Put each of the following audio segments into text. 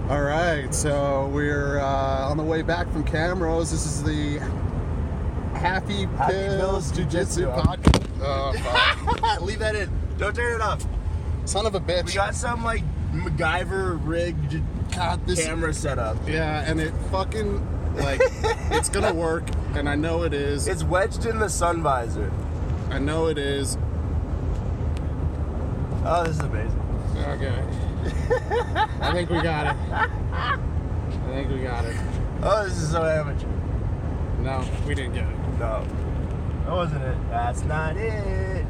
All right, so we're on the way back from Camrose. This is the Happy Pills Jiu-jitsu podcast. Oh, fuck. Leave that in. Don't turn it off. Son of a bitch. We got some like MacGyver rigged camera set up. Yeah, and it fucking like it's gonna work, and I know it is. It's wedged in the sun visor. I know it is. Oh, this is amazing. Okay. I think we got it. Oh, this is so amateur. No, we didn't get it. No. That wasn't it. That's not it.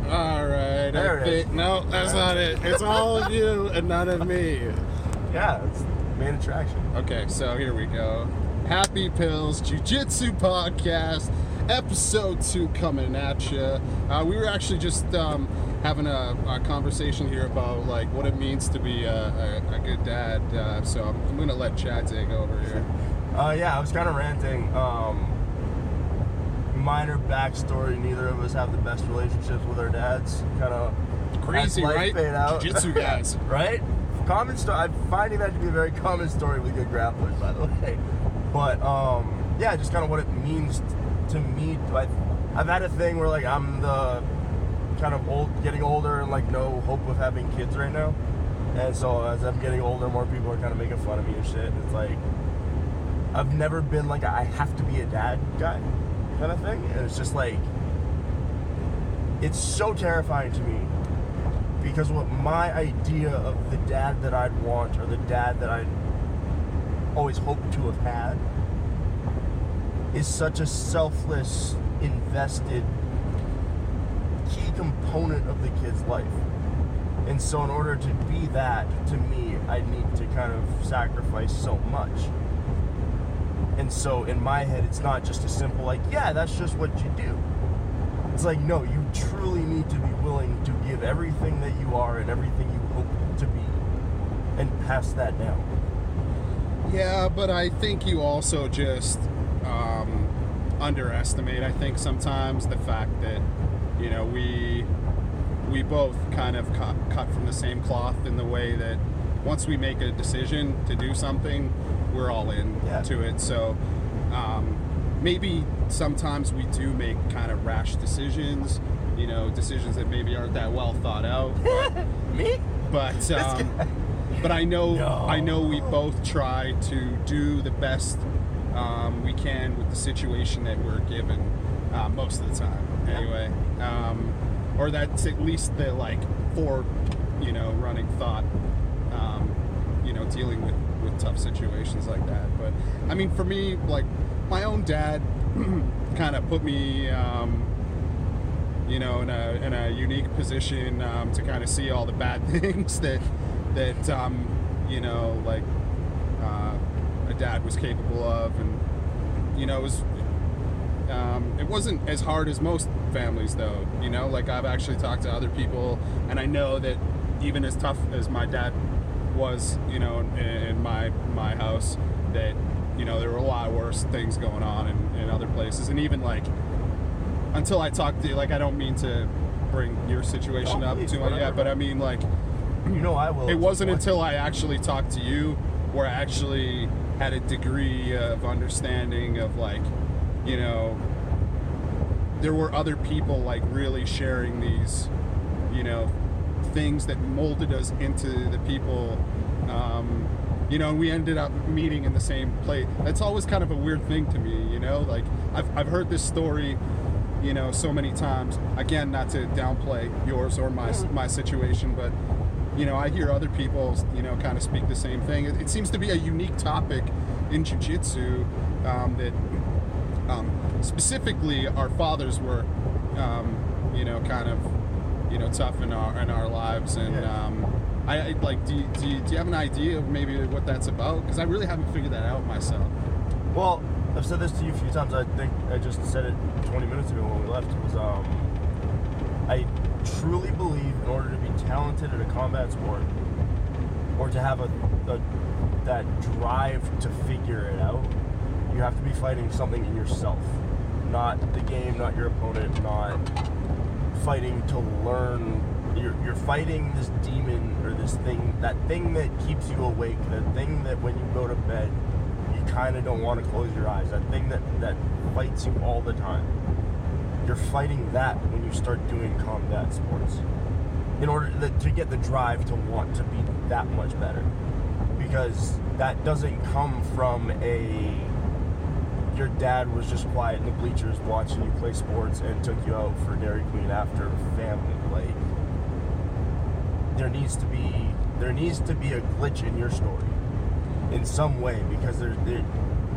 All right. There it is. No, that's not it. It's all of you and none of me. Yeah, it's the main attraction. Okay, so here we go. Happy Pills Jiu-Jitsu Podcast, Episode 2 coming at you. We were actually just having a conversation here about like what it means to be a good dad. So I'm going to let Chad take over here. Yeah, I was kind of ranting. Minor backstory, neither of us have the best relationships with our dads. Kind of crazy, right? Jiu-jitsu guys. Right? Common story. I'm finding that to be a very common story with good grapplers, by the way. But, yeah, just kind of what it means to me. I've had a thing where, like, I'm the kind of getting older and, like, no hope of having kids right now. And so as I'm getting older, more people are kind of making fun of me and shit. It's like, I've never been, like, I have to be a dad guy kind of thing. And it's just, like, it's so terrifying to me. Because what my idea of the dad that I'd want, or the dad that I'd always hoped to have had, is such a selfless, invested, key component of the kid's life. And so in order to be that, to me, I need to kind of sacrifice so much. And so in my head, it's not just a simple, like, yeah, that's just what you do. It's like, no, you truly need to be willing to give everything that you are and everything you hope to be and pass that down. Yeah, but I think you also just underestimate, I think, sometimes the fact that, you know, we both kind of cut from the same cloth in the way that once we make a decision to do something, we're all in to it. So maybe sometimes we do make kind of rash decisions, you know, decisions that maybe aren't that well thought out. Me? But I know we both try to do the best we can with the situation that we're given most of the time. Anyway, or that's at least the like running thought. Dealing with tough situations like that. But I mean, for me, like my own dad kind of put me in a unique position to kind of see all the bad things that a dad was capable of. And it wasn't as hard as most families, though. Like I've actually talked to other people, and I know that even as tough as my dad was, in my house, that there were a lot worse things going on in other places. And even like until I talked to you, like I don't mean to bring your situation up too much, but I mean, like, I will. It wasn't until I actually talked to you where I actually had a degree of understanding of, like, there were other people like really sharing these, things that molded us into the people, and we ended up meeting in the same place. That's always kind of a weird thing to me, like I've heard this story, so many times. Again, not to downplay yours or my situation, but I hear other people, kind of speak the same thing. It seems to be a unique topic in jiu-jitsu, that specifically our fathers were, kind of, tough in our lives. And I like, do you have an idea of maybe what that's about? Because I really haven't figured that out myself. Well, I've said this to you a few times. I think I just said it 20 minutes ago when we left. It was, I truly believe in order to be talented at a combat sport, or to have that drive to figure it out, you have to be fighting something in yourself. Not the game, not your opponent, not fighting to learn you're fighting this demon or this thing, that thing that keeps you awake, that thing that when you go to bed you kind of don't want to close your eyes, that thing that fights you all the time. You're fighting that when you start doing combat sports in order to get the drive to want to be that much better, because that doesn't come from your dad was just quiet in the bleachers watching you play sports and took you out for Dairy Queen after family. Like, there needs to be a glitch in your story in some way, because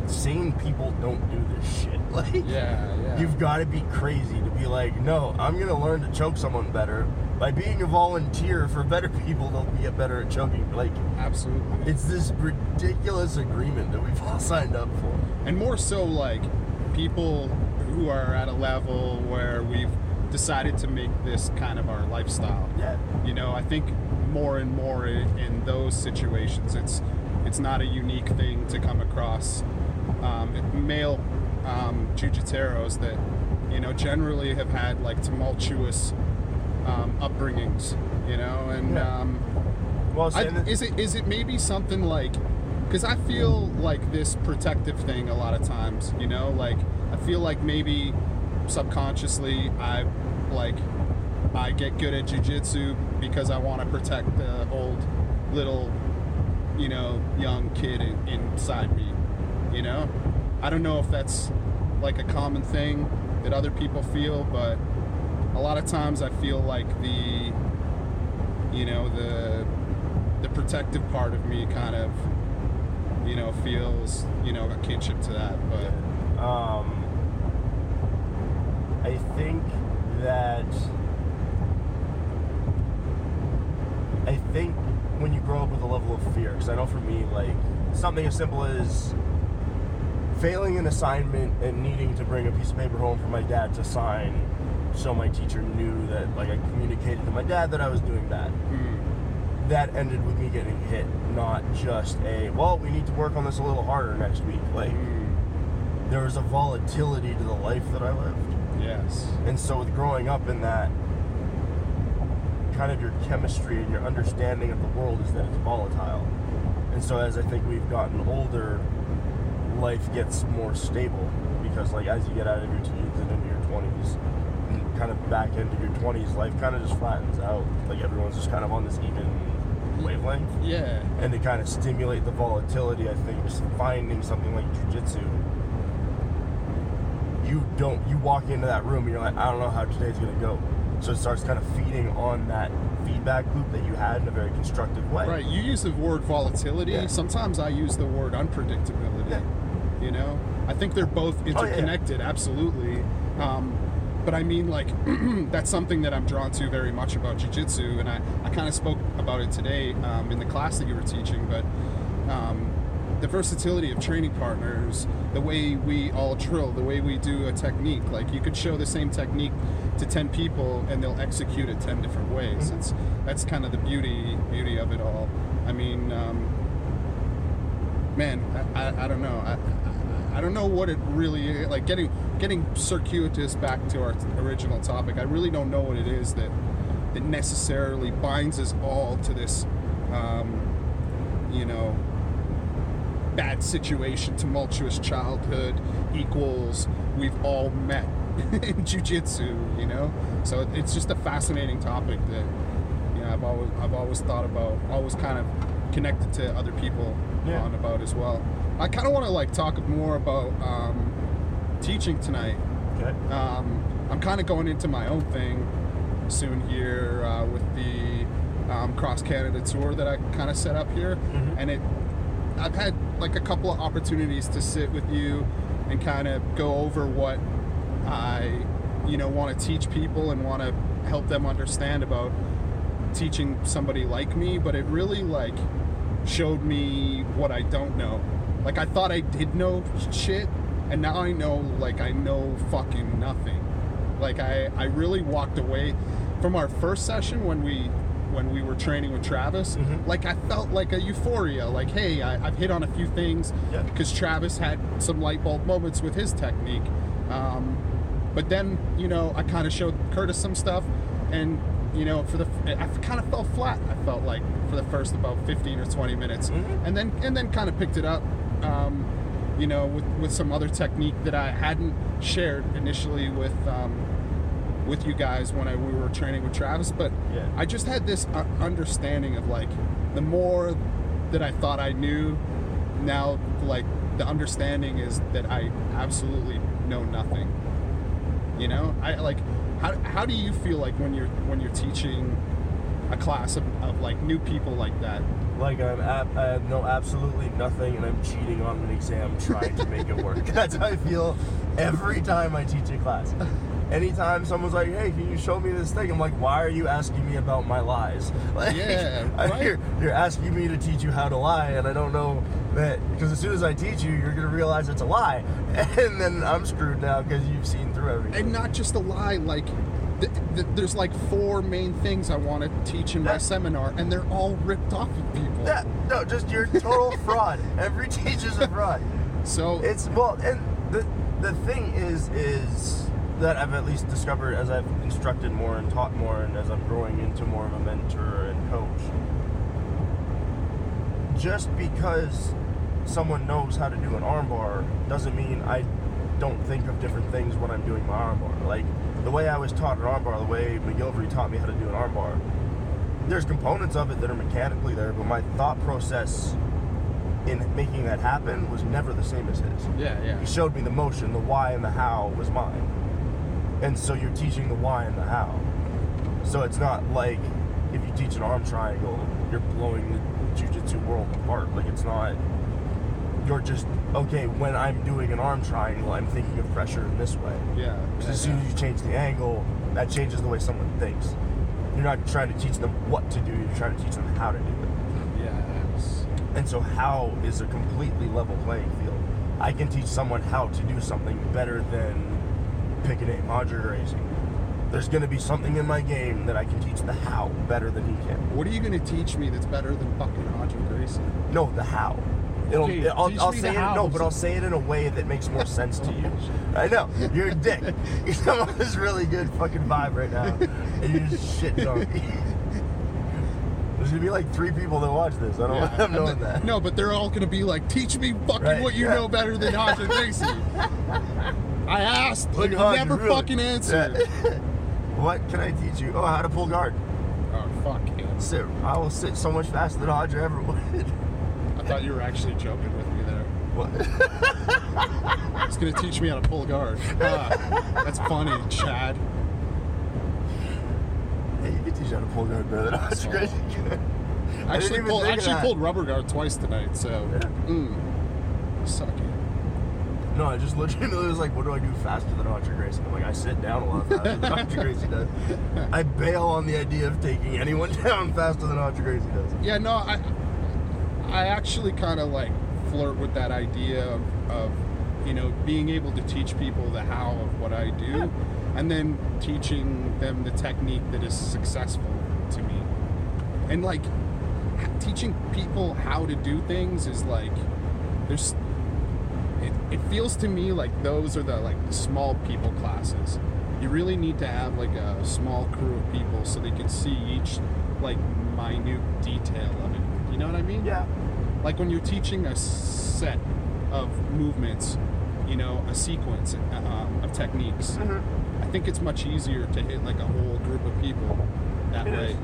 sane people don't do this shit. Like, yeah. You've got to be crazy to be like, no, I'm gonna learn to choke someone better by being a volunteer for better people. They'll get better at choking. Like, absolutely. It's this ridiculous agreement that we've all signed up for. And more so, like, people who are at a level where we've decided to make this kind of our lifestyle. Yeah. You know, I think more and more in those situations, it's not a unique thing to come across male jiu-jitseros that, you know, generally have had like tumultuous upbringings, you know, and is it maybe something like, because I feel like this protective thing a lot of times, you know, like I feel like maybe subconsciously I get good at jiu-jitsu because I want to protect the old little, you know, young kid inside me, you know. I don't know if that's like a common thing that other people feel, but a lot of times I feel like the protective part of me kind of, you know, feels, you know, a kinship to that. But I think when you grow up with a level of fear, because I know for me, like, something as simple as failing an assignment and needing to bring a piece of paper home for my dad to sign, so my teacher knew that, like, I communicated to my dad that I was doing bad. That ended with me getting hit, not just we need to work on this a little harder next week. Like, there was a volatility to the life that I lived. Yes. And so with growing up in that, kind of your chemistry and your understanding of the world is that it's volatile. And so as I think we've gotten older, life gets more stable, because like as you get out of your teens and into your 20s and kind of back into your 20s, life kind of just flattens out. Like, everyone's just kind of on this even wavelength. Yeah. And to kind of stimulate the volatility, I think just finding something like jiu-jitsu, you walk into that room and you're like, I don't know how today's gonna go. So it starts kind of feeding on that feedback loop that you had in a very constructive way. Right. You use the word volatility. Yeah. Sometimes I use the word unpredictability. Yeah. You know, I think they're both interconnected. Absolutely. But I mean, like, that's something that I'm drawn to very much about jiu-jitsu, and I kind of spoke about it today in the class that you were teaching, but the versatility of training partners, the way we all drill, the way we do a technique. Like, you could show the same technique to 10 people and they'll execute it 10 different ways. That's kind of the beauty of it all. I mean, man, I don't know. I don't know what it really, like, getting circuitous back to our original topic. I really don't know what it is that necessarily binds us all to this, you know, bad situation, tumultuous childhood equals we've all met in jiu-jitsu, you know. So it's just a fascinating topic that, you know, I've always thought about, always kind of connected to other people on about as well. I kind of want to like talk more about teaching tonight. Okay. I'm kind of going into my own thing soon here with the Cross Canada tour that I kind of set up here, and I've had like a couple of opportunities to sit with you and kind of go over what I, you know, want to teach people and want to help them understand about teaching somebody like me, but it really like showed me what I don't know. Like, I thought I did know shit, and now I know, like, I know fucking nothing. Like, I really walked away from our first session when we were training with Travis. Like, I felt like a euphoria. Like, hey, I've hit on a few things because Travis had some light bulb moments with his technique. But then, you know, I kind of showed Curtis some stuff, and I kind of fell flat. I felt like for the first about 15 or 20 minutes, and then kind of picked it up, with some other technique that I hadn't shared initially with you guys when we were training with Travis. But I just had this understanding of like the more that I thought I knew, now like the understanding is that I absolutely know nothing. I like. How do you feel like when you're teaching a class of like new people like that? Like I know absolutely nothing, and I'm cheating on an exam trying to make it work. That's how I feel every time I teach a class. Anytime someone's like, "Hey, can you show me this thing?" I'm like, "Why are you asking me about my lies?" Like, right. You're asking me to teach you how to lie, and I don't know that, because as soon as I teach you, you're gonna realize it's a lie, and then I'm screwed now because you've seen through everything. And not just a lie, like there's like 4 main things I want to teach in my seminar, and they're all ripped off of people. No, just you're total fraud. Every teacher's a fraud. So it's and the thing is that I've at least discovered as I've instructed more and taught more, and as I'm growing into more of a mentor and coach. Just because someone knows how to do an armbar doesn't mean I don't think of different things when I'm doing my armbar. Like the way I was taught an armbar, the way McGilvery taught me how to do an armbar, there's components of it that are mechanically there, but my thought process in making that happen was never the same as his. Yeah. He showed me the motion, the why and the how was mine. And so you're teaching the why and the how. So it's not like if you teach an arm triangle, you're blowing the jiu-jitsu world apart. Like it's not, you're just, okay, when I'm doing an arm triangle, I'm thinking of pressure in this way. Yeah. Because as soon as you change the angle, that changes the way someone thinks. You're not trying to teach them what to do, you're trying to teach them how to do it. Yes. And so how is a completely level playing field. I can teach someone how to do something better than pick a name, Andre Gracie. There's going to be something in my game that I can teach the how better than he can. What are you going to teach me that's better than fucking Andre Gracie? No, the how. I'll say it. No, but I'll say it in a way that makes more sense to you. I know you're a dick. You're on this really good fucking vibe right now, and you're just shitting on me. There's gonna be like 3 people that watch this. I don't want them knowing that. No, but they're all gonna be like, "Teach me fucking what you know better than Andre Gracie." I asked, but you never fucking answered. What can I teach you? Oh, how to pull guard. Oh fuck yeah. I will sit so much faster than Andre ever would. I thought you were actually joking with me there. What? It's gonna teach me how to pull guard. That's funny, Chad. Hey, you can teach how to pull guard better than Andre Gracie. I actually pulled rubber guard twice tonight, so suck it. No, I just literally was like, what do I do faster than Andre Gracie? I'm like, I sit down a lot faster than Andre Gracie does. I bail on the idea of taking anyone down faster than Andre Gracie does. Yeah, no, I actually kind of like flirt with that idea of being able to teach people the how of what I do, and then teaching them the technique that is successful to me. And like teaching people how to do things is like it feels to me like those are the small people classes. You really need to have like a small crew of people so they can see each like minute detail of it. You know what I mean? Yeah. Like when you're teaching a set of movements, a sequence of techniques. Mm-hmm. I think it's much easier to hit like a whole group of people that way.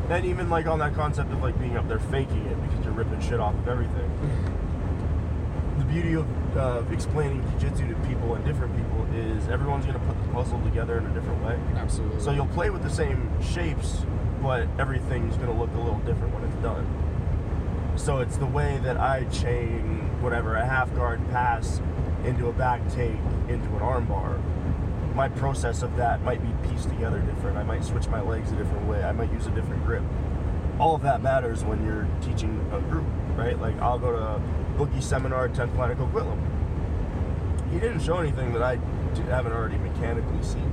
And even like on that concept of like being up there faking it because you're ripping shit off of everything. The beauty of explaining jiu-jitsu to people and different people is everyone's going to put the puzzle together in a different way. Absolutely. So you'll play with the same shapes, but everything's going to look a little different when it's done. So it's the way that I chain whatever, a half guard pass into a back take into an arm bar. My process of that might be pieced together different. I might switch my legs a different way. I might use a different grip. All of that matters when you're teaching a group, right? Like I'll go to Bookie's seminar at 10th Planet Coquitlam. He didn't show anything that I haven't already mechanically seen.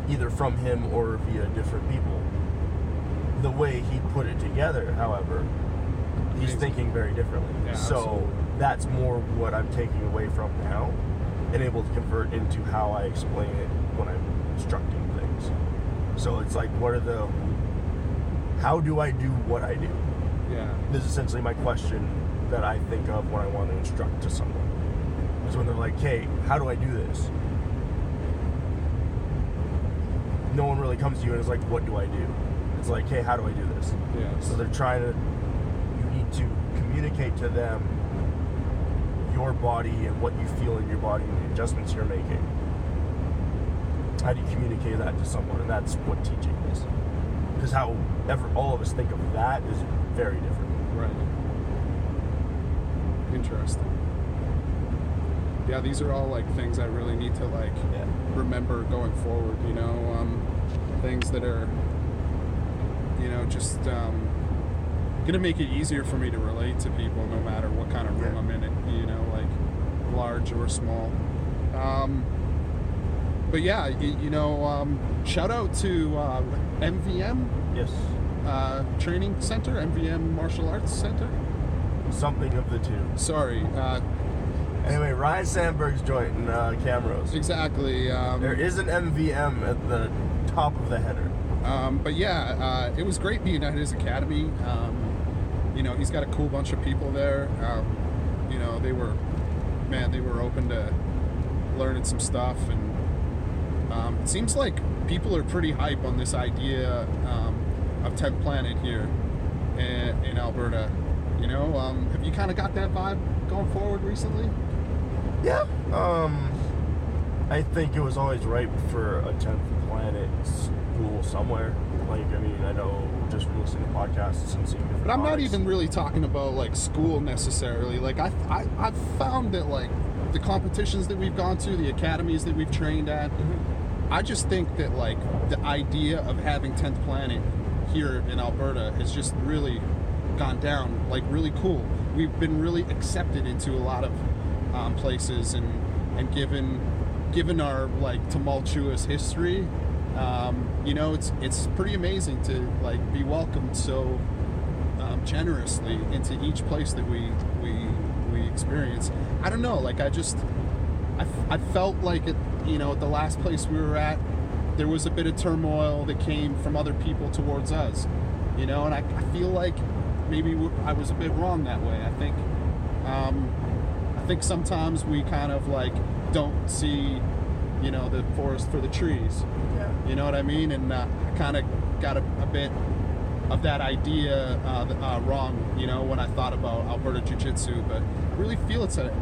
Either from him or via different people. The way he put it together, however, he's thinking very differently. Yeah, so absolutely. That's more what I'm taking away from now and able to convert into how I explain it when I'm instructing things. So it's like, how do I do what I do? Yeah. This is essentially my question that I think of when I want to instruct to someone. Is when they're like, hey, how do I do this? No one really comes to you and is like, what do I do? It's like, hey, how do I do this? Yeah. So they're you need to communicate to them your body and what you feel in your body and the adjustments you're making. How do you communicate that to someone? And that's what teaching is. Because however all of us think of that is very different. Right. Interesting. Yeah, these are all like things I really need to remember going forward, things that are, just gonna make it easier for me to relate to people no matter what kind of room I'm in, large or small. But yeah, shout out to MVM. Yes. Training Center, MVM Martial Arts Center. Something of the two. Sorry. Anyway, Ryan Sandberg's joint in Camrose. Exactly. There is an MVM at the top of the header. But yeah, it was great being at his academy. He's got a cool bunch of people there. They were open to learning some stuff, and it seems like people are pretty hype on this idea of 10th Planet here in Alberta. Have you kind of got that vibe going forward recently? Yeah. I think it was always ripe for a 10th Planet school somewhere. I know just from listening to podcasts and seeing different But I'm not comics. even really talking about school necessarily. I've found that the competitions that we've gone to, the academies that we've trained at, I just think that the idea of having 10th Planet here in Alberta has just really gone down really cool. We've been really accepted into a lot of places and given our tumultuous history, it's pretty amazing to be welcomed so generously into each place that we experience. I don't know, I felt like at the last place we were at, there was a bit of turmoil that came from other people towards us, and I feel like maybe I was a bit wrong that way. I think sometimes we kind of don't see, the forest for the trees. Yeah. You know what I mean? And I kind of got a bit of that idea wrong, when I thought about Alberta Jiu-Jitsu. But I really feel it's an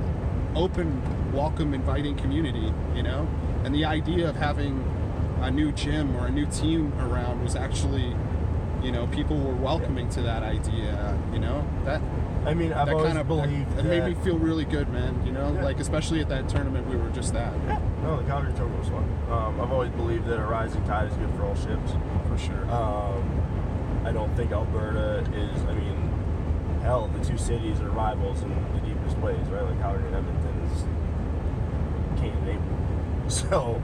open, welcome, inviting community, And the idea of having a new gym or a new team around was actually, people were welcoming to that idea, I've always believed that made me feel really good, man, especially at that tournament we were just at. Yeah. No, the Calgary tournament was fun. I've always believed that a rising tide is good for all ships. For sure. I don't think Alberta is, hell, the two cities are rivals in the deepest ways, right? Calgary and Edmonton is Cain and Abel. So,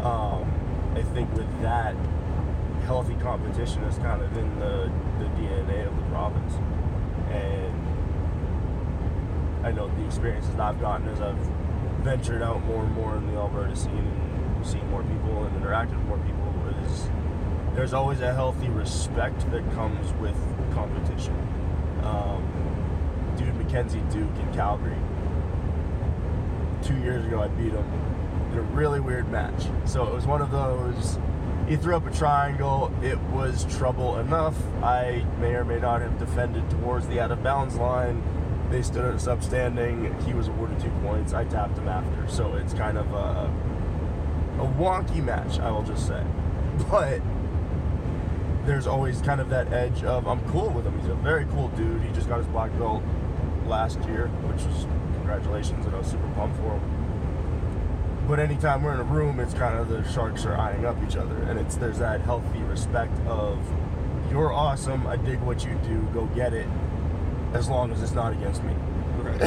I think with that, healthy competition is kind of in the DNA of the province. And I know the experiences that I've gotten as I've ventured out more and more in the Alberta scene and seen more people and interacted with more people, there's always a healthy respect that comes with competition. Dude, Mackenzie Duke in Calgary. 2 years ago, I beat him in a really weird match. So it was one of those, he threw up a triangle, it was trouble enough. I may or may not have defended towards the out of bounds line. They stood at a substanding. He was awarded 2 points. I tapped him after. So it's kind of a wonky match, I will just say. But there's always kind of that edge of, I'm cool with him. He's a very cool dude. He just got his black belt last year, which was congratulations, and I was super pumped for him. But anytime we're in a room, it's kind of the sharks are eyeing up each other, and there's that healthy respect of, you're awesome, I dig what you do, go get it, as long as it's not against me. Right.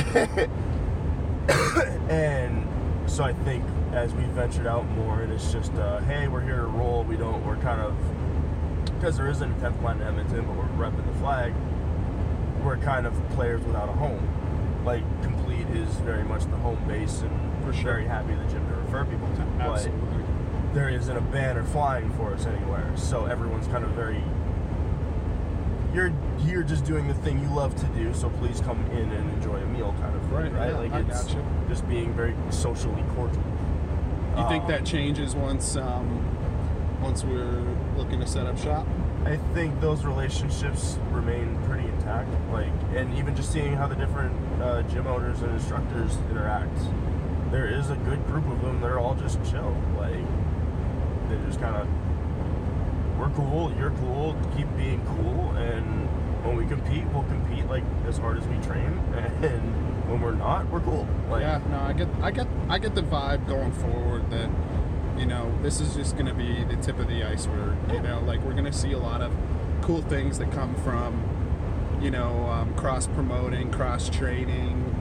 And so I think as we ventured out more, and it's just, hey, we're here to roll, we're kind of, because there isn't a 10th Planet in Edmonton, but we're repping the flag, we're kind of players without a home. Complete is very much the home base, and we're very happy the gym to refer people to. Absolutely. But there isn't a banner flying for us anywhere. So everyone's kind of very, you're here just doing the thing you love to do, so please come in and enjoy a meal kind of thing, right? Yeah, Like I it's gotcha. just being very socially cordial. You think that changes once we're looking to set up shop? I think those relationships remain pretty intact. Like, and even just seeing how the different gym owners and instructors interact, there is a good group of them. They're all just chill. Like, they just kind of, we're cool, you're cool, keep being cool, and when we compete, we'll compete like as hard as we train, and when we're not, we're cool. Like, yeah, no, I get the vibe going forward that, you know, this is just going to be the tip of the iceberg. You know, like we're going to see a lot of cool things that come from, you know, cross promoting, cross training,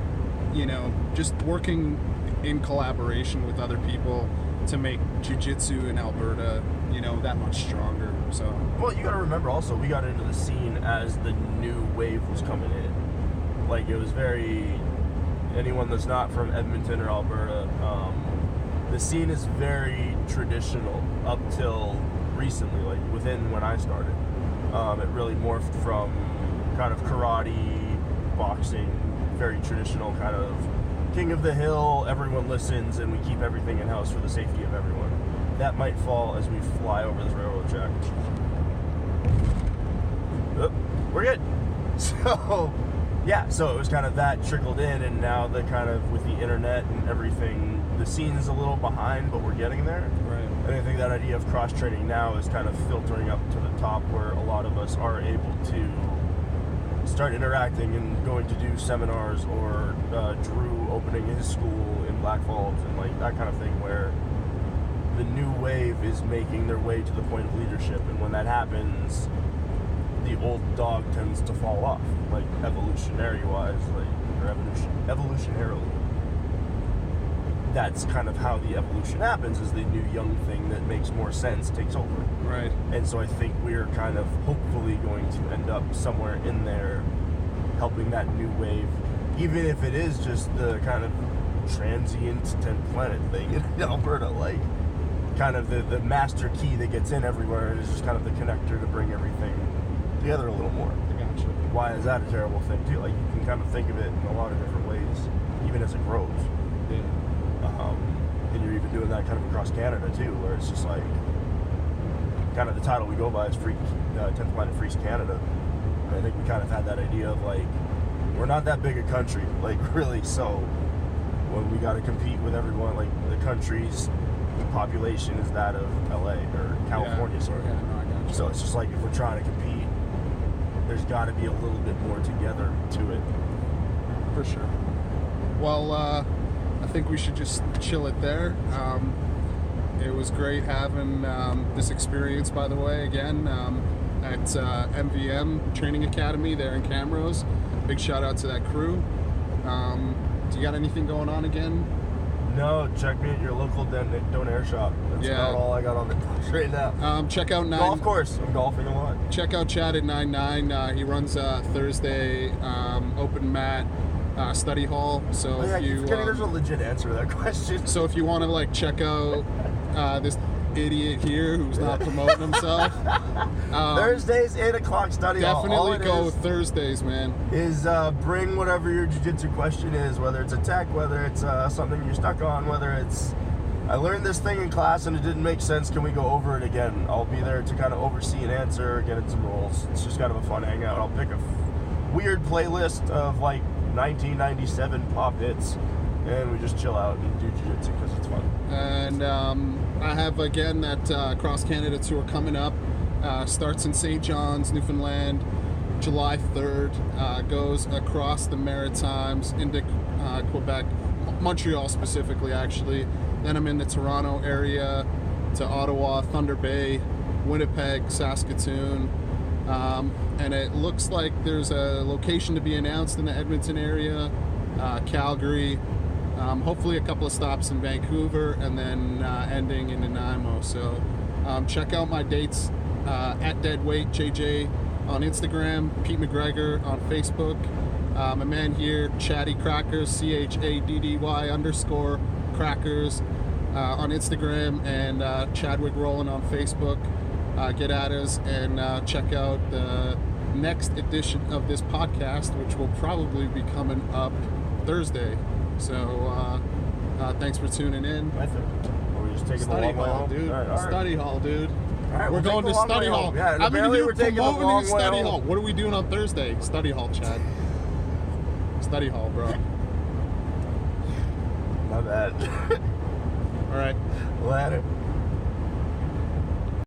you know, just working in collaboration with other people to make jiu-jitsu in Alberta, you know, that much stronger. So, well, you got to remember also, we got into the scene as the new wave was coming in. Like, it was very, anyone that's not from Edmonton or Alberta, the scene is very traditional up till recently, like within when I started. It really morphed from kind of karate, boxing, very traditional kind of king of the hill, everyone listens and we keep everything in-house for the safety of everyone. That might fall as we fly over this railroad track. Oop, we're good. So, yeah, so it was kind of that trickled in, and now the kind of, with the internet and everything, the scene is a little behind, but we're getting there. right. And I think that idea of cross-training now is kind of filtering up to the top, where a lot of us are able to start interacting and going to do seminars, or Drew opening his school in Black Falls and like that kind of thing, where the new wave is making their way to the point of leadership, and when that happens, the old dog tends to fall off, like evolutionary-wise, like, or evolutionarily. That's kind of how the evolution happens, is the new young thing that makes more sense takes over. Right. And so I think we're kind of hopefully going to end up somewhere in there helping that new wave, even if it is just the kind of transient 10th planet thing in Alberta, like kind of the master key that gets in everywhere and is just kind of the connector to bring everything together a little more. I gotcha. Why is that a terrible thing too? Like, you can kind of think of it in a lot of different ways, even as it grows. Yeah. And you're even doing that kind of across Canada too, where it's just like, kind of the title we go by is 10th Planet Freaks Canada. And I think we kind of had that idea of like, we're not that big a country, like really, so when we got to compete with everyone, like the country's population is that of LA or California, Yeah. sorry. Yeah, no, I gotcha. So it's just like, if we're trying to compete, there's got to be a little bit more together to it. For sure. Well, I think we should just chill it there. It was great having this experience, by the way, again, at MVM Training Academy there in Camrose. Big shout out to that crew. Do you got anything going on again? No, check me at your local donair shop. That's about all I got on the books right now. Check out Golf course. I'm golfing a lot. Check out Chad at 99. He runs Thursday open mat study hall. So Yeah, if you there's a legit answer to that question. so if you want to like check out this idiot here who's not promoting himself, Thursdays 8 o'clock study hall. All definitely it go is with Thursdays, man. Is bring whatever your jiu-jitsu question is, whether it's a tech, whether it's something you're stuck on, whether it's I learned this thing in class and it didn't make sense, can we go over it again? I'll be there to kind of oversee and answer, get in some roles. It's just kind of a fun hangout. I'll pick a weird playlist of like 1997 pop hits, and we just chill out and do jiu-jitsu because it's fun. And I have again that Cross Canada tour coming up. Starts in St. John's, Newfoundland, July 3rd. Goes across the Maritimes into Quebec, Montreal specifically, actually. Then I'm in the Toronto area to Ottawa, Thunder Bay, Winnipeg, Saskatoon. And it looks like there's a location to be announced in the Edmonton area, Calgary, hopefully a couple of stops in Vancouver, and then ending in Nanaimo. So check out my dates at Deadweight JJ on Instagram, Pete McGregor on Facebook. My man here, Chatty Crackers, CHADDY _ Crackers on Instagram and Chadwick Roland on Facebook. Get at us and check out the next edition of this podcast, which will probably be coming up Thursday. So thanks for tuning in. We're just taking Study the long way hall, home, dude. All right. Study hall, dude. All right, We're going to study hall. Yeah, I'm going to we're taking the promoting long way study home. hall. What are we doing on Thursday? Study hall, Chad. Study hall, bro. My bad. All right. Later.